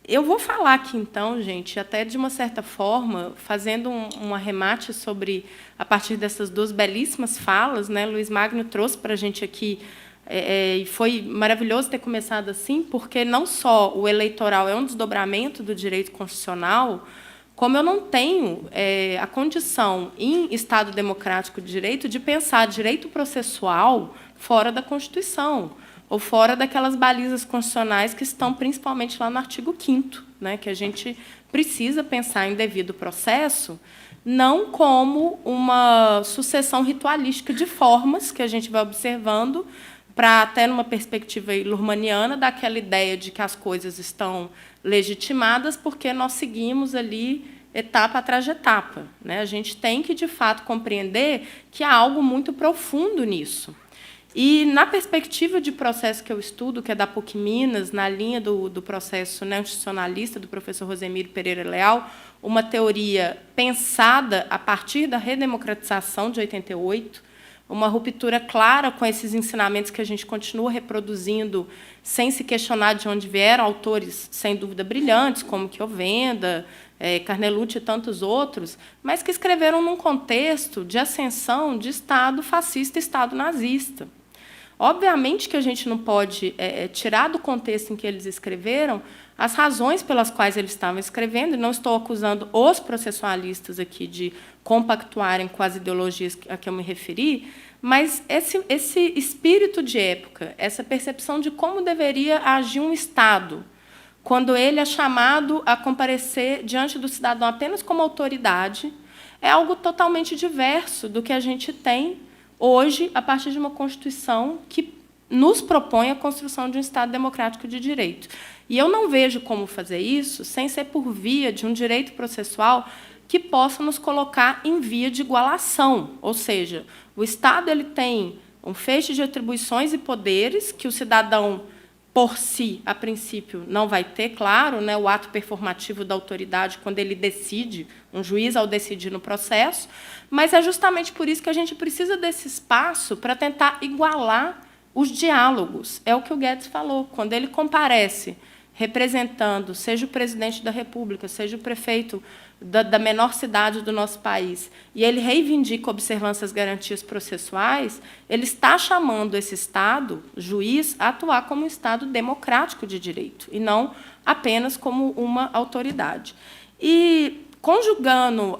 Eu vou falar aqui, então, gente, até de uma certa forma, fazendo um arremate sobre, a partir dessas duas belíssimas falas, né? Luiz Magno trouxe para a gente aqui, e foi maravilhoso ter começado assim, porque não só o eleitoral é um desdobramento do direito constitucional, como eu não tenho a condição, em Estado democrático de direito, de pensar direito processual fora da Constituição, ou fora daquelas balizas constitucionais que estão principalmente lá no artigo 5º, né, que a gente precisa pensar em devido processo, não como uma sucessão ritualística de formas que a gente vai observando, para, até numa perspectiva lurmaniana, daquela ideia de que as coisas estão legitimadas porque nós seguimos ali etapa atrás de etapa, né? A gente tem que, de fato, compreender que há algo muito profundo nisso. E, na perspectiva de processo que eu estudo, que é da PUC Minas, na linha do processo institucionalista do professor Rosemiro Pereira Leal, uma teoria pensada a partir da redemocratização de 88, uma ruptura clara com esses ensinamentos que a gente continua reproduzindo sem se questionar de onde vieram, autores, sem dúvida, brilhantes, como Chiovenda, Carnelucci e tantos outros, mas que escreveram num contexto de ascensão de Estado fascista e Estado nazista. Obviamente que a gente não pode tirar do contexto em que eles escreveram as razões pelas quais eles estavam escrevendo, e não estou acusando os processualistas aqui de compactuarem com as ideologias a que eu me referi, mas esse espírito de época, essa percepção de como deveria agir um Estado, quando ele é chamado a comparecer diante do cidadão apenas como autoridade, é algo totalmente diverso do que a gente tem hoje, a partir de uma Constituição que nos propõe a construção de um Estado democrático de direito. E eu não vejo como fazer isso sem ser por via de um direito processual que possa nos colocar em via de igualação. Ou seja, o Estado ele tem um feixe de atribuições e poderes que o cidadão, por si, a princípio, não vai ter, claro, né, o ato performativo da autoridade quando ele decide, um juiz ao decidir no processo, mas é justamente por isso que a gente precisa desse espaço para tentar igualar os diálogos. É o que o Guedes falou. Quando ele comparece representando, seja o presidente da República, seja o prefeito da menor cidade do nosso país, e ele reivindica observância às garantias processuais, ele está chamando esse Estado, juiz, a atuar como um Estado democrático de direito, e não apenas como uma autoridade. E, conjugando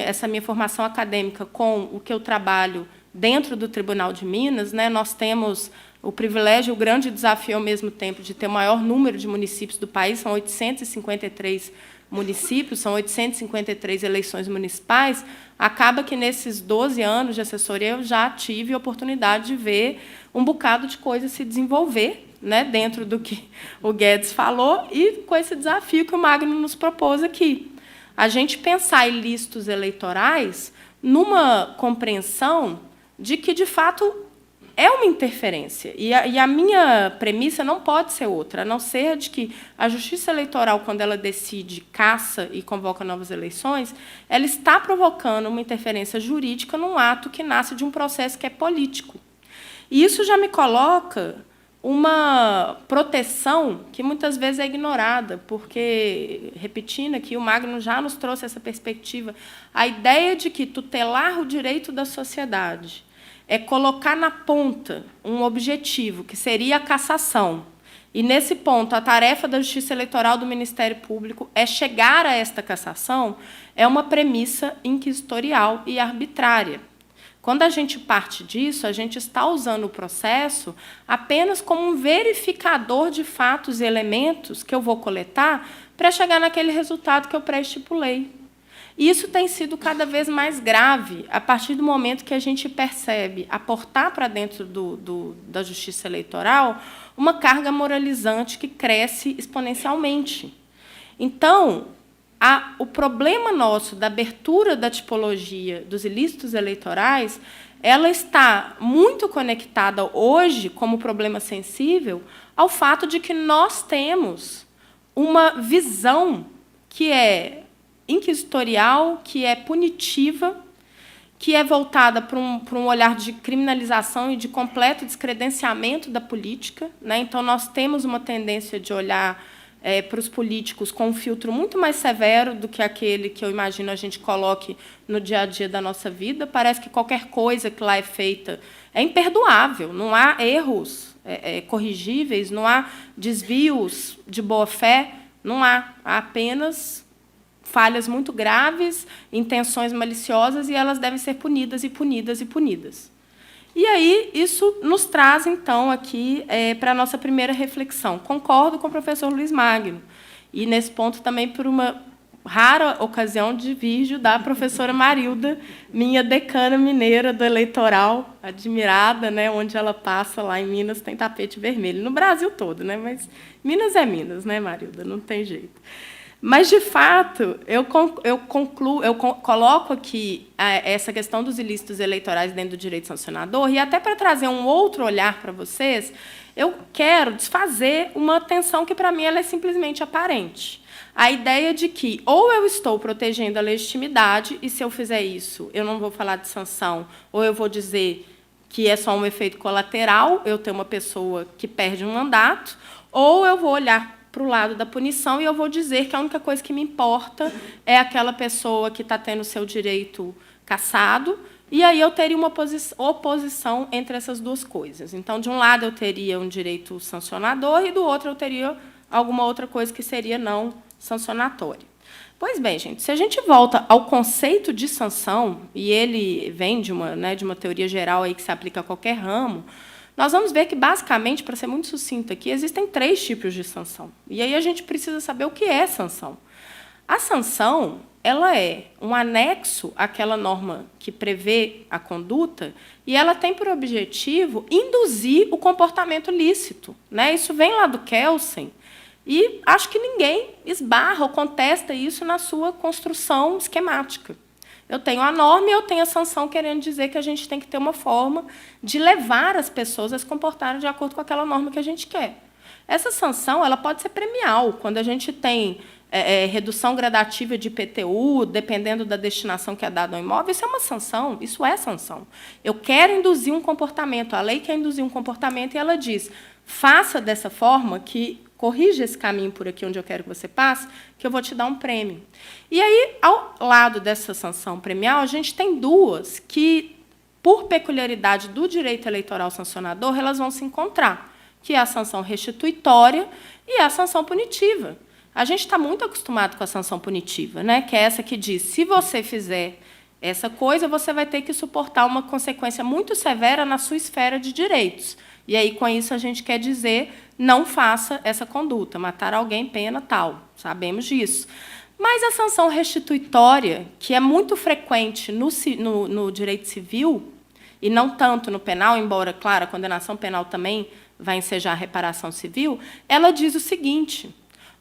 essa minha formação acadêmica com o que eu trabalho dentro do Tribunal de Minas, né, nós temos o privilégio, o grande desafio, ao mesmo tempo, de ter o maior número de municípios do país, são 853 municípios, são 853 eleições municipais. Acaba que, nesses 12 anos de assessoria, eu já tive a oportunidade de ver um bocado de coisa se desenvolver, né, dentro do que o Guedes falou e com esse desafio que o Magno nos propôs aqui. A gente pensar ilícitos eleitorais numa compreensão de que, de fato, é uma interferência. E a minha premissa não pode ser outra, a não ser de que a Justiça Eleitoral, quando ela decide, caça e convoca novas eleições, ela está provocando uma interferência jurídica num ato que nasce de um processo que é político. E isso já me coloca uma proteção que muitas vezes é ignorada, porque, repetindo aqui, o Magno já nos trouxe essa perspectiva, a ideia de que tutelar o direito da sociedade é colocar na ponta um objetivo, que seria a cassação. E, nesse ponto, a tarefa da Justiça Eleitoral do Ministério Público é chegar a esta cassação, é uma premissa inquisitorial e arbitrária. Quando a gente parte disso, a gente está usando o processo apenas como um verificador de fatos e elementos que eu vou coletar para chegar naquele resultado que eu pré-estipulei. E isso tem sido cada vez mais grave a partir do momento que a gente percebe aportar para dentro da justiça eleitoral uma carga moralizante que cresce exponencialmente. Então, o problema nosso da abertura da tipologia dos ilícitos eleitorais, ela está muito conectada hoje, como problema sensível, ao fato de que nós temos uma visão que é inquisitorial, que é punitiva, que é voltada para um olhar de criminalização e de completo descredenciamento da política, né? Então, nós temos uma tendência de olhar para os políticos com um filtro muito mais severo do que aquele que eu imagino a gente coloque no dia a dia da nossa vida. Parece que qualquer coisa que lá é feita é imperdoável, não há erros corrigíveis, não há desvios de boa-fé, não há apenas falhas muito graves, intenções maliciosas, e elas devem ser punidas e punidas e punidas. E aí, isso nos traz, então, aqui para a nossa primeira reflexão. Concordo com o professor Luiz Magno, e, nesse ponto, também por uma rara ocasião, divirjo da professora Marilda, minha decana mineira do eleitoral, admirada, né, onde ela passa, lá em Minas, tem tapete vermelho. No Brasil todo, né, mas Minas é Minas, né, Marilda? Não tem jeito. Mas, de fato, eu coloco aqui essa questão dos ilícitos eleitorais dentro do direito sancionador, e até para trazer um outro olhar para vocês, eu quero desfazer uma tensão que, para mim, ela é simplesmente aparente. A ideia de que ou eu estou protegendo a legitimidade, e, se eu fizer isso, eu não vou falar de sanção, ou eu vou dizer que é só um efeito colateral, eu ter uma pessoa que perde um mandato, ou eu vou olhar para o lado da punição, e eu vou dizer que a única coisa que me importa é aquela pessoa que está tendo o seu direito cassado, e aí eu teria uma oposição entre essas duas coisas. Então, de um lado, eu teria um direito sancionador, e, do outro, eu teria alguma outra coisa que seria não sancionatória. Pois bem, gente, se a gente volta ao conceito de sanção, e ele vem de uma teoria geral aí que se aplica a qualquer ramo, nós vamos ver que, basicamente, para ser muito sucinto aqui, existem 3 tipos de sanção. E aí a gente precisa saber o que é sanção. A sanção, ela é um anexo àquela norma que prevê a conduta, e ela tem por objetivo induzir o comportamento lícito, né? Isso vem lá do Kelsen, e acho que ninguém esbarra ou contesta isso na sua construção esquemática. Eu tenho a norma e eu tenho a sanção, querendo dizer que a gente tem que ter uma forma de levar as pessoas a se comportarem de acordo com aquela norma que a gente quer. Essa sanção ela pode ser premial, quando a gente tem redução gradativa de IPTU, dependendo da destinação que é dada ao imóvel, isso é uma sanção, isso é sanção. Eu quero induzir um comportamento, a lei quer induzir um comportamento, e ela diz, faça dessa forma que corrija esse caminho por aqui onde eu quero que você passe, que eu vou te dar um prêmio. E aí, ao lado dessa sanção premial, a gente tem duas que, por peculiaridade do direito eleitoral sancionador, elas vão se encontrar, que é a sanção restituitória e a sanção punitiva. A gente está muito acostumado com a sanção punitiva, né? Que é essa que diz, se você fizer essa coisa, você vai ter que suportar uma consequência muito severa na sua esfera de direitos. E aí, com isso, a gente quer dizer, não faça essa conduta, matar alguém, pena tal, sabemos disso. Mas a sanção restituitória, que é muito frequente no direito civil, e não tanto no penal, embora, claro, a condenação penal também vai ensejar a reparação civil, ela diz o seguinte,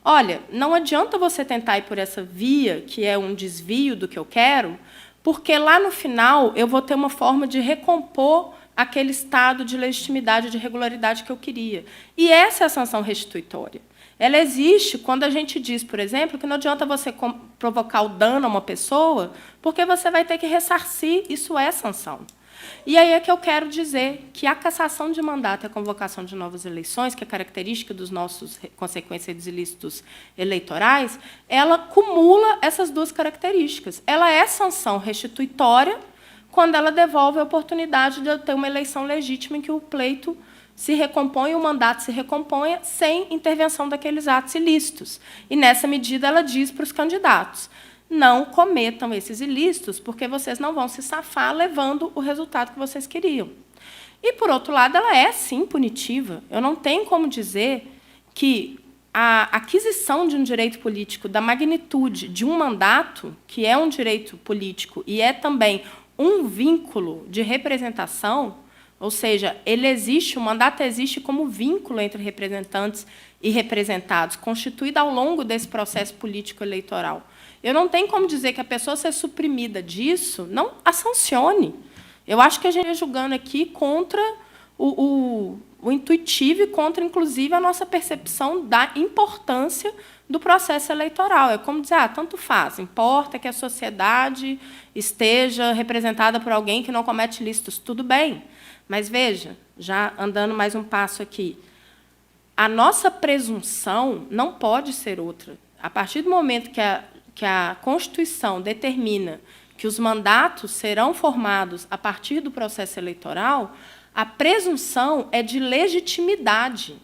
olha, não adianta você tentar ir por essa via, que é um desvio do que eu quero, porque lá no final eu vou ter uma forma de recompor aquele estado de legitimidade, de regularidade que eu queria. E essa é a sanção restituitória. Ela existe quando a gente diz, por exemplo, que não adianta você provocar o dano a uma pessoa, porque você vai ter que ressarcir, isso é sanção. E aí é que eu quero dizer que a cassação de mandato e a convocação de novas eleições, que é característica dos nossos consequências dos ilícitos eleitorais, ela cumula essas duas características. Ela é sanção restituitória, quando ela devolve a oportunidade de eu ter uma eleição legítima em que o pleito se recompõe, o mandato se recomponha, sem intervenção daqueles atos ilícitos. E, nessa medida, ela diz para os candidatos, não cometam esses ilícitos, porque vocês não vão se safar levando o resultado que vocês queriam. E, por outro lado, ela é, sim, punitiva. Eu não tenho como dizer que a aquisição de um direito político da magnitude de um mandato, que é um direito político e é também um vínculo de representação, ou seja, ele existe, o mandato existe como vínculo entre representantes e representados, constituído ao longo desse processo político eleitoral. Eu não tenho como dizer que a pessoa ser suprimida disso não a sancione. Eu acho que a gente está julgando aqui contra o intuitivo e contra, inclusive, a nossa percepção da importância do processo eleitoral. É como dizer, tanto faz, importa que a sociedade esteja representada por alguém que não comete ilícitos. Tudo bem, mas, veja, já andando mais um passo aqui, a nossa presunção não pode ser outra. A partir do momento que a Constituição determina que os mandatos serão formados a partir do processo eleitoral, a presunção é de legitimidade.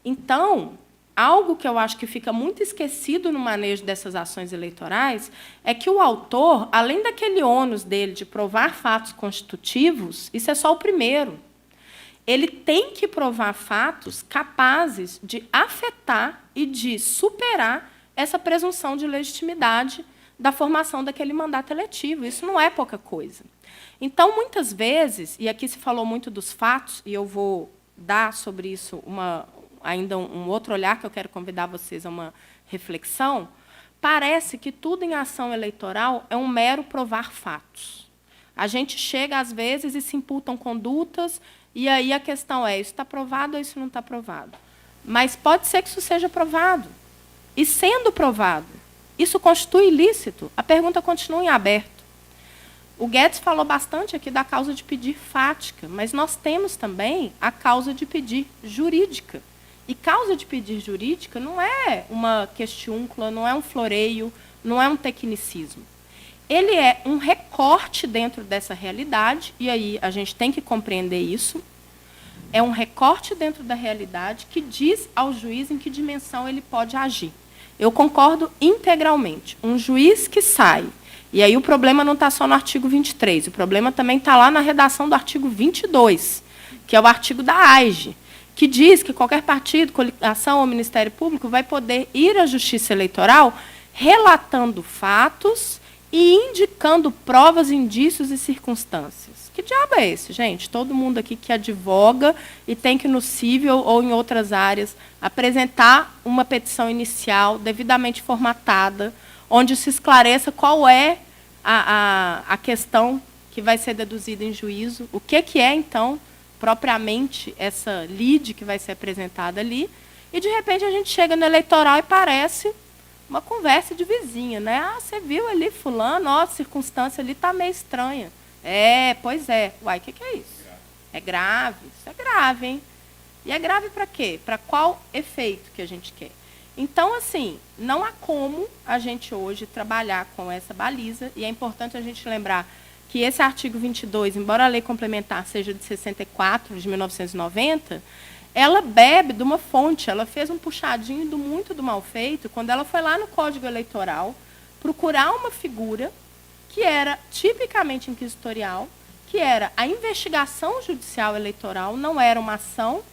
Então, algo que eu acho que fica muito esquecido no manejo dessas ações eleitorais é que o autor, além daquele ônus dele de provar fatos constitutivos, isso é só o primeiro. Ele tem que provar fatos capazes de afetar e de superar essa presunção de legitimidade da formação daquele mandato eletivo. Isso não é pouca coisa. Então, muitas vezes, e aqui se falou muito dos fatos, e eu vou dar sobre isso ainda um outro olhar que eu quero convidar vocês a uma reflexão, parece que tudo em ação eleitoral é um mero provar fatos. A gente chega, às vezes, e se imputam condutas, e aí a questão é, isso está provado ou isso não está provado? Mas pode ser que isso seja provado. E, sendo provado, isso constitui ilícito? A pergunta continua em aberto. O Guedes falou bastante aqui da causa de pedir fática, mas nós temos também a causa de pedir jurídica. E causa de pedir jurídica não é uma questiúncula, não é um floreio, não é um tecnicismo. Ele é um recorte dentro dessa realidade, e aí a gente tem que compreender isso. É um recorte dentro da realidade que diz ao juiz em que dimensão ele pode agir. Eu concordo integralmente. Um juiz que sai, e aí o problema não está só no artigo 23, o problema também está lá na redação do artigo 22, que é o artigo da AIGE, que diz que qualquer partido, coligação ou Ministério Público vai poder ir à Justiça Eleitoral relatando fatos e indicando provas, indícios e circunstâncias. Que diabo é esse, gente? Todo mundo aqui que advoga e tem que, no cível ou em outras áreas, apresentar uma petição inicial devidamente formatada, onde se esclareça qual é a questão que vai ser deduzida em juízo, o que é, então, propriamente essa lide que vai ser apresentada ali, e, de repente, a gente chega no eleitoral e parece uma conversa de vizinha, né? Ah, você viu ali fulano, ó, a circunstância ali está meio estranha. É, pois é. Uai, o que é isso? É grave. Isso é grave, hein? E é grave para quê? Para qual efeito que a gente quer? Então, assim, não há como a gente hoje trabalhar com essa baliza, e é importante a gente lembrar que esse artigo 22, embora a lei complementar seja de 64, de 1990, ela bebe de uma fonte, ela fez um puxadinho do muito do mal feito, quando ela foi lá no Código Eleitoral procurar uma figura que era tipicamente inquisitorial, que era a investigação judicial eleitoral, não era uma ação,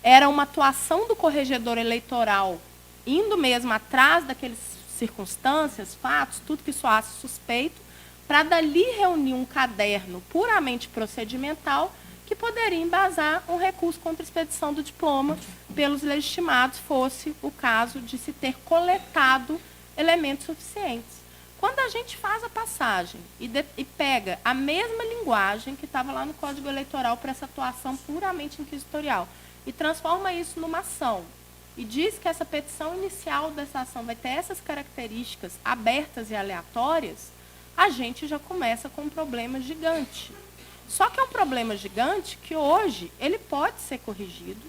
era uma atuação do corregedor eleitoral, indo mesmo atrás daquelas circunstâncias, fatos, tudo que soasse suspeito, para dali reunir um caderno puramente procedimental que poderia embasar um recurso contra a expedição do diploma pelos legitimados, fosse o caso de se ter coletado elementos suficientes. Quando a gente faz a passagem e pega a mesma linguagem que estava lá no Código Eleitoral para essa atuação puramente inquisitorial e transforma isso numa ação e diz que essa petição inicial dessa ação vai ter essas características abertas e aleatórias, a gente já começa com um problema gigante. Só que é um problema gigante que hoje ele pode ser corrigido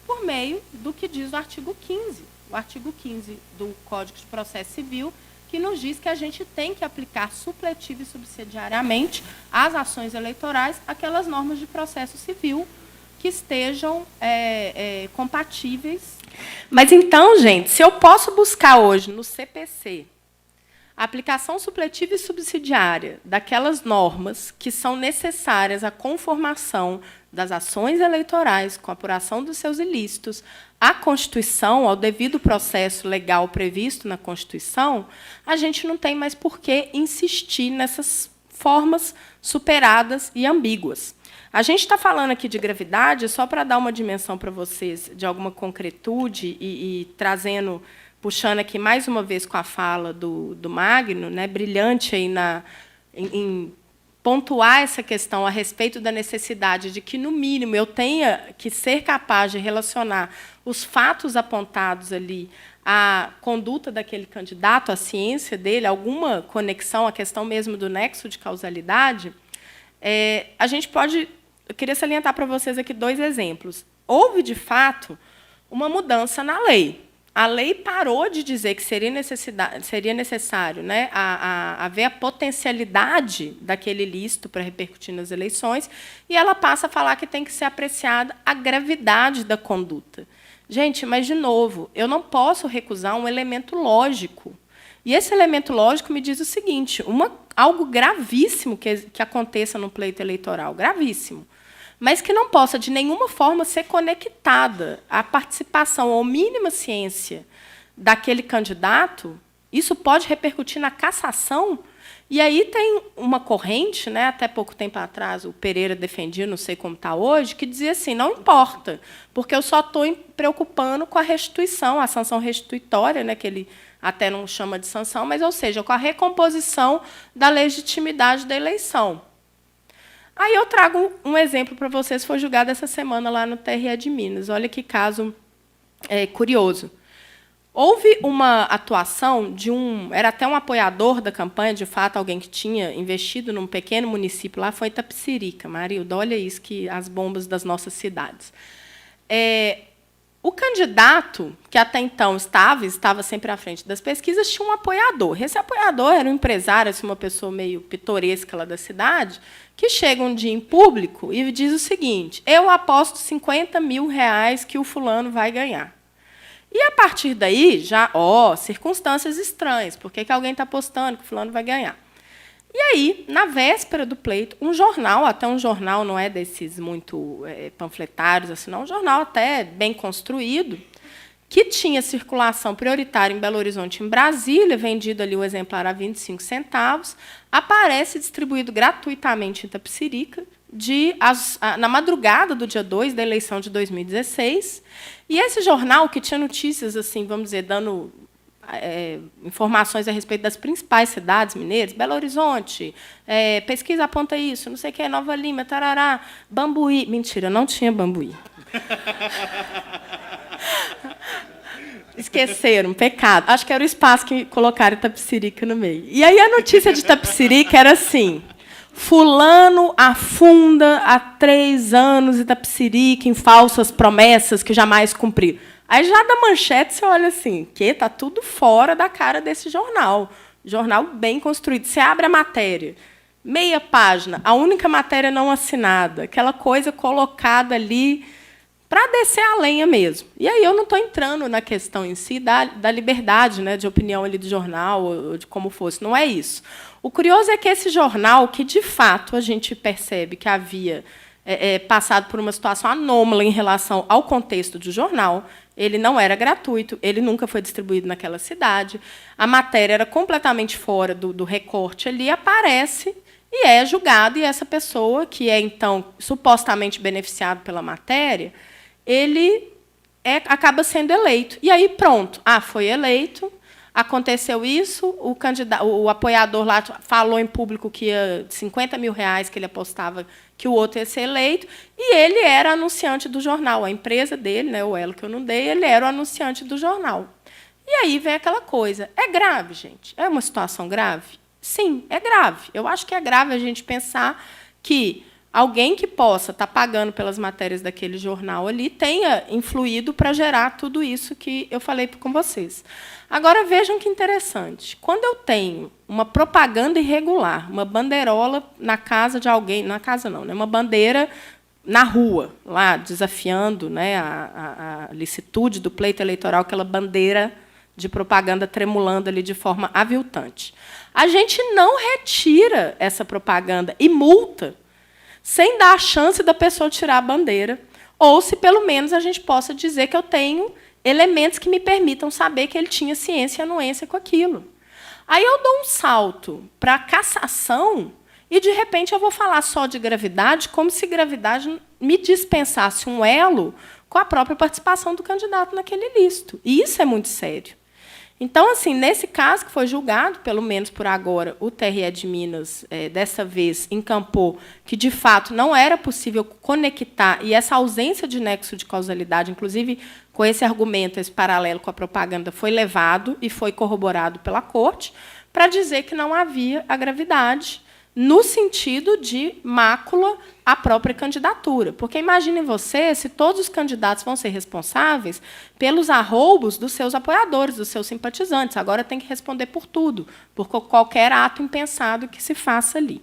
por meio do que diz o artigo 15. O artigo 15 do Código de Processo Civil, que nos diz que a gente tem que aplicar supletivo e subsidiariamente às ações eleitorais aquelas normas de processo civil que estejam compatíveis. Mas então, gente, se eu posso buscar hoje no CPC a aplicação supletiva e subsidiária daquelas normas que são necessárias à conformação das ações eleitorais, com a apuração dos seus ilícitos, à Constituição, ao devido processo legal previsto na Constituição, a gente não tem mais por que insistir nessas formas superadas e ambíguas. A gente está falando aqui de gravidade, só para dar uma dimensão para vocês de alguma concretude e trazendo, puxando aqui mais uma vez com a fala do Magno, né, brilhante aí em pontuar essa questão a respeito da necessidade de que, no mínimo, eu tenha que ser capaz de relacionar os fatos apontados ali a conduta daquele candidato, a ciência dele, alguma conexão, a questão mesmo do nexo de causalidade, a gente pode... Eu queria salientar para vocês aqui 2 exemplos. Houve, de fato, uma mudança na lei. A lei parou de dizer que seria necessário, né, haver a potencialidade daquele ilícito para repercutir nas eleições, e ela passa a falar que tem que ser apreciada a gravidade da conduta. Gente, mas, de novo, eu não posso recusar um elemento lógico. E esse elemento lógico me diz o seguinte, algo gravíssimo que aconteça no pleito eleitoral, gravíssimo, mas que não possa, de nenhuma forma, ser conectada à participação ou mínima ciência daquele candidato, isso pode repercutir na cassação. E aí tem uma corrente, né, até pouco tempo atrás, o Pereira defendia, não sei como está hoje, que dizia assim, não importa, porque eu só estou preocupando com a restituição, a sanção restituitória, né, que ele até não chama de sanção, mas, ou seja, com a recomposição da legitimidade da eleição. Aí eu trago um exemplo para vocês, foi julgado essa semana lá no TRE de Minas. Olha que caso curioso. Houve uma atuação de era até um apoiador da campanha, de fato, alguém que tinha investido num pequeno município lá, foi Itapecerica, Marilda, olha isso, as bombas das nossas cidades. O candidato, que até então estava sempre à frente das pesquisas, tinha um apoiador. Esse apoiador era um empresário, assim, uma pessoa meio pitoresca lá da cidade, que chega um dia em público e diz o seguinte, eu aposto R$50 mil que o fulano vai ganhar. E, a partir daí, já, circunstâncias estranhas. Por que alguém está apostando que o fulano vai ganhar? E aí, na véspera do pleito, um jornal, até um jornal não é desses muito panfletários, assim, não, um jornal até bem construído, que tinha circulação prioritária em Belo Horizonte e em Brasília, vendido ali o exemplar a 25 centavos, aparece distribuído gratuitamente em Itapecerica, na madrugada do dia 2 da eleição de 2016. E esse jornal, que tinha notícias, assim, vamos dizer, dando informações a respeito das principais cidades mineiras, Belo Horizonte, pesquisa aponta isso, não sei o que, Nova Lima, tarará, Bambuí. Mentira, não tinha Bambuí. Esqueceram, pecado. Acho que era o espaço que colocaram Itapecerica no meio. E aí a notícia de Itapecerica era assim, fulano afunda há 3 anos Itapecerica em falsas promessas que jamais cumpriram. Aí, já da manchete, você olha assim, que está tudo fora da cara desse jornal. Jornal bem construído. Você abre a matéria, meia página, a única matéria não assinada, aquela coisa colocada ali para descer a lenha mesmo. E aí eu não estou entrando na questão em si da liberdade, né, de opinião ali do jornal, ou de como fosse. Não é isso. O curioso é que esse jornal, que, de fato, a gente percebe que havia passado por uma situação anômala em relação ao contexto do jornal, ele não era gratuito, ele nunca foi distribuído naquela cidade, a matéria era completamente fora do recorte ali, aparece e é julgado, e essa pessoa, que é, então, supostamente beneficiado pela matéria, ele acaba sendo eleito. E aí, pronto, foi eleito, aconteceu isso, o apoiador lá falou em público que ia R$50 mil que ele apostava que o outro ia ser eleito, e ele era anunciante do jornal. A empresa dele, né, o elo que eu não dei, ele era o anunciante do jornal. E aí vem aquela coisa. É grave, gente? É uma situação grave? Sim, é grave. Eu acho que é grave a gente pensar que alguém que possa estar pagando pelas matérias daquele jornal ali tenha influído para gerar tudo isso que eu falei com vocês. Agora, vejam que interessante. Quando eu tenho uma propaganda irregular, uma bandeirola na casa de alguém, na casa não, né, uma bandeira na rua, lá, desafiando, né, a licitude do pleito eleitoral, aquela bandeira de propaganda tremulando ali de forma aviltante. A gente não retira essa propaganda e multa sem dar a chance da pessoa tirar a bandeira, ou se, pelo menos, a gente possa dizer que eu tenho elementos que me permitam saber que ele tinha ciência e anuência com aquilo. Aí eu dou um salto para a cassação e, de repente, eu vou falar só de gravidade, como se gravidade me dispensasse um elo com a própria participação do candidato naquele ilícito. E isso é muito sério. Então, assim, nesse caso que foi julgado, pelo menos por agora, o TRE de Minas, dessa vez, encampou que, de fato, não era possível conectar, e essa ausência de nexo de causalidade, inclusive com esse argumento, esse paralelo com a propaganda, foi levado e foi corroborado pela Corte, para dizer que não havia a gravidade, no sentido de mácula à própria candidatura. Porque imaginem você se todos os candidatos vão ser responsáveis pelos arroubos dos seus apoiadores, dos seus simpatizantes. Agora tem que responder por tudo, por qualquer ato impensado que se faça ali.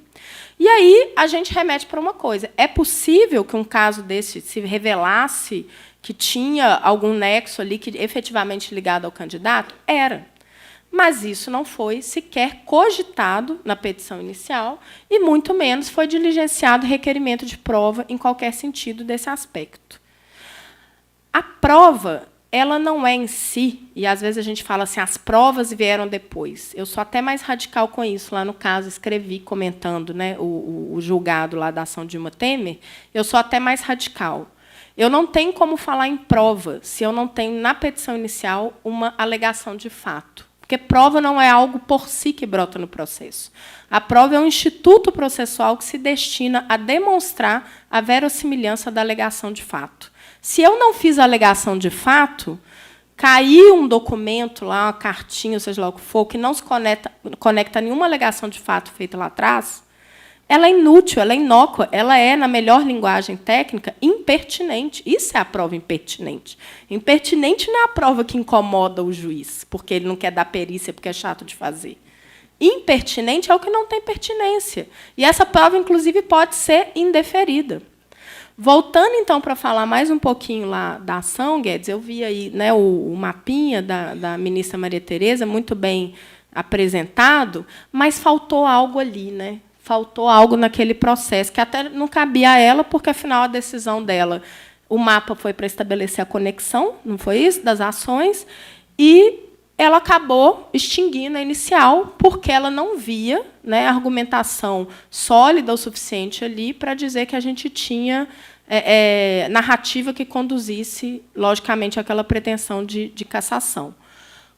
E aí a gente remete para uma coisa. É possível que um caso desse se revelasse que tinha algum nexo ali que efetivamente ligado ao candidato? Era. Mas isso não foi sequer cogitado na petição inicial e, muito menos, foi diligenciado requerimento de prova em qualquer sentido desse aspecto. A prova, ela não é em si, e às vezes a gente fala assim, as provas vieram depois. Eu sou até mais radical com isso. Lá no caso, escrevi comentando, né, o julgado lá da ação de Dilma Temer, eu sou até mais radical. Eu não tenho como falar em prova se eu não tenho, na petição inicial, uma alegação de fato. Porque prova não é algo por si que brota no processo. A prova é um instituto processual que se destina a demonstrar a verossimilhança da alegação de fato. Se eu não fiz a alegação de fato, caiu um documento lá, uma cartinha, seja lá o que for, que não se conecta a nenhuma alegação de fato feita lá atrás, ela é inútil, ela é inócua, ela é, na melhor linguagem técnica, impertinente. Isso é a prova impertinente. Impertinente não é a prova que incomoda o juiz, porque ele não quer dar perícia, porque é chato de fazer. Impertinente é o que não tem pertinência. E essa prova, inclusive, pode ser indeferida. Voltando, então, para falar mais um pouquinho lá da ação, Guedes, eu vi aí, né, o mapinha da ministra Maria Tereza, muito bem apresentado, mas faltou algo ali, né? Faltou algo naquele processo, que até não cabia a ela, porque, afinal, a decisão dela, o mapa foi para estabelecer a conexão, não foi isso, das ações, e ela acabou extinguindo a inicial, porque ela não via, né, argumentação sólida o suficiente ali para dizer que a gente tinha narrativa que conduzisse, logicamente, àquela pretensão de cassação.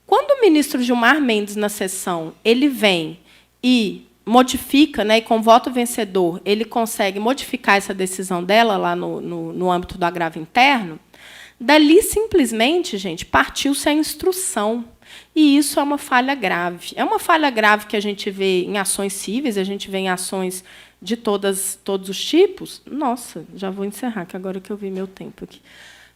Quando o ministro Gilmar Mendes, na sessão, ele vem e modifica, né, e com voto vencedor, ele consegue modificar essa decisão dela lá no âmbito do agravo interno, dali, simplesmente, gente, partiu-se a instrução. E isso é uma falha grave. É uma falha grave que a gente vê em ações cíveis, a gente vê em ações de todos os tipos. Nossa, já vou encerrar, que agora que eu vi meu tempo aqui.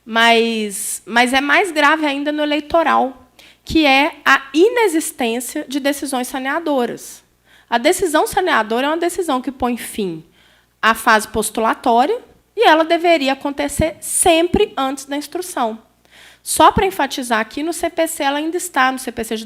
Mas é mais grave ainda no eleitoral, que é a inexistência de decisões saneadoras. A decisão saneadora é uma decisão que põe fim à fase postulatória e ela deveria acontecer sempre antes da instrução. Só para enfatizar aqui, no CPC ela ainda está, no CPC de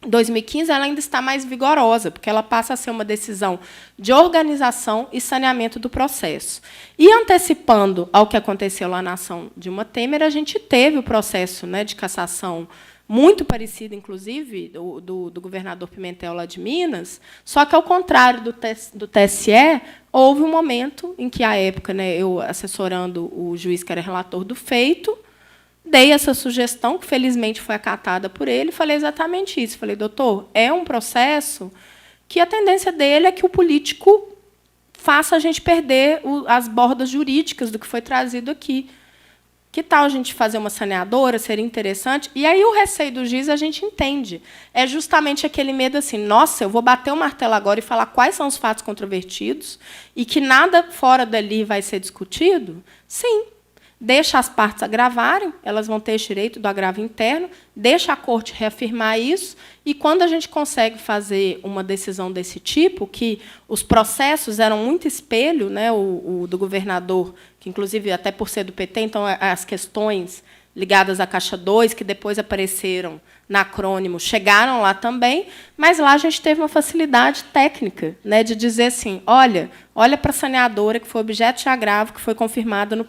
2015, ela ainda está mais vigorosa, porque ela passa a ser uma decisão de organização e saneamento do processo. E, antecipando ao que aconteceu lá na ação de Dilma Temer, a gente teve o processo, né, de cassação muito parecido, inclusive, do governador Pimentel lá de Minas, só que, ao contrário do TSE, houve um momento em que, à época, né, eu, assessorando o juiz que era relator do feito, dei essa sugestão, que felizmente foi acatada por ele, e falei exatamente isso. Falei, doutor, é um processo que a tendência dele é que o político faça a gente perder as bordas jurídicas do que foi trazido aqui. Que tal a gente fazer uma saneadora? Seria interessante. E aí o receio do juiz a gente entende. É justamente aquele medo assim, nossa, eu vou bater o martelo agora e falar quais são os fatos controvertidos e que nada fora dali vai ser discutido? Sim. Deixa as partes agravarem, elas vão ter esse direito do agravo interno, deixa a Corte reafirmar isso, e, quando a gente consegue fazer uma decisão desse tipo, que os processos eram muito espelho, né, o do governador, que, inclusive, até por ser do PT, então, as questões ligadas à Caixa 2, que depois apareceram na acrônimo, chegaram lá também, mas lá a gente teve uma facilidade técnica, né, de dizer assim, olha para a saneadora, que foi objeto de agravo, que foi confirmada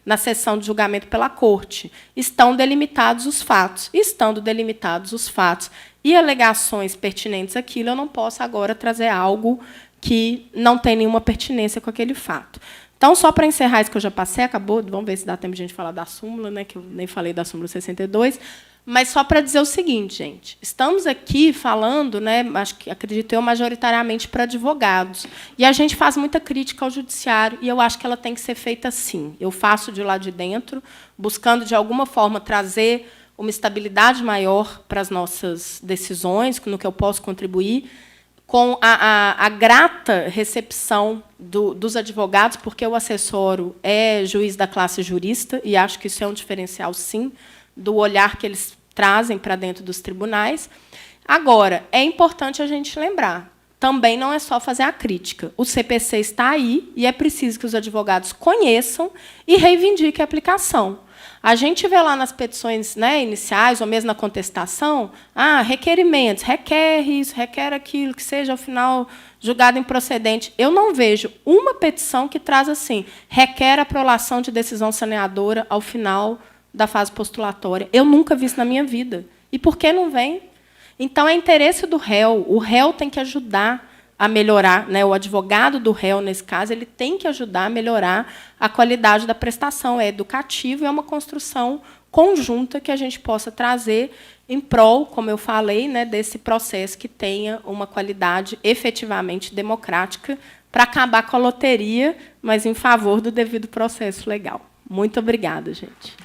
na sessão de julgamento pela Corte. Estão delimitados os fatos. Estando delimitados os fatos e alegações pertinentes àquilo, eu não posso agora trazer algo que não tem nenhuma pertinência com aquele fato. Então, só para encerrar isso que eu já passei, acabou, vamos ver se dá tempo de a gente falar da súmula, né, que eu nem falei da súmula 62, Mas só para dizer o seguinte, gente, estamos aqui falando, né, acredito eu, majoritariamente para advogados. E a gente faz muita crítica ao judiciário, e eu acho que ela tem que ser feita assim. Eu faço de lá de dentro, buscando, de alguma forma, trazer uma estabilidade maior para as nossas decisões, no que eu posso contribuir, com a grata recepção dos advogados, porque eu assessoro juiz da classe jurista, e acho que isso é um diferencial, sim, do olhar que eles trazem para dentro dos tribunais. Agora, é importante a gente lembrar, também não é só fazer a crítica. O CPC está aí e é preciso que os advogados conheçam e reivindiquem a aplicação. A gente vê lá nas petições, né, iniciais, ou mesmo na contestação, requerimentos, requer isso, requer aquilo, que seja, ao final, julgado improcedente. Eu não vejo uma petição que traz assim, requer a prolação de decisão saneadora ao final da fase postulatória. Eu nunca vi isso na minha vida. E por que não vem? Então, é interesse do réu. O réu tem que ajudar a melhorar, né? O advogado do réu, nesse caso, ele tem que ajudar a melhorar a qualidade da prestação. É educativo e é uma construção conjunta que a gente possa trazer em prol, como eu falei, né, desse processo que tenha uma qualidade efetivamente democrática para acabar com a loteria, mas em favor do devido processo legal. Muito obrigada, gente.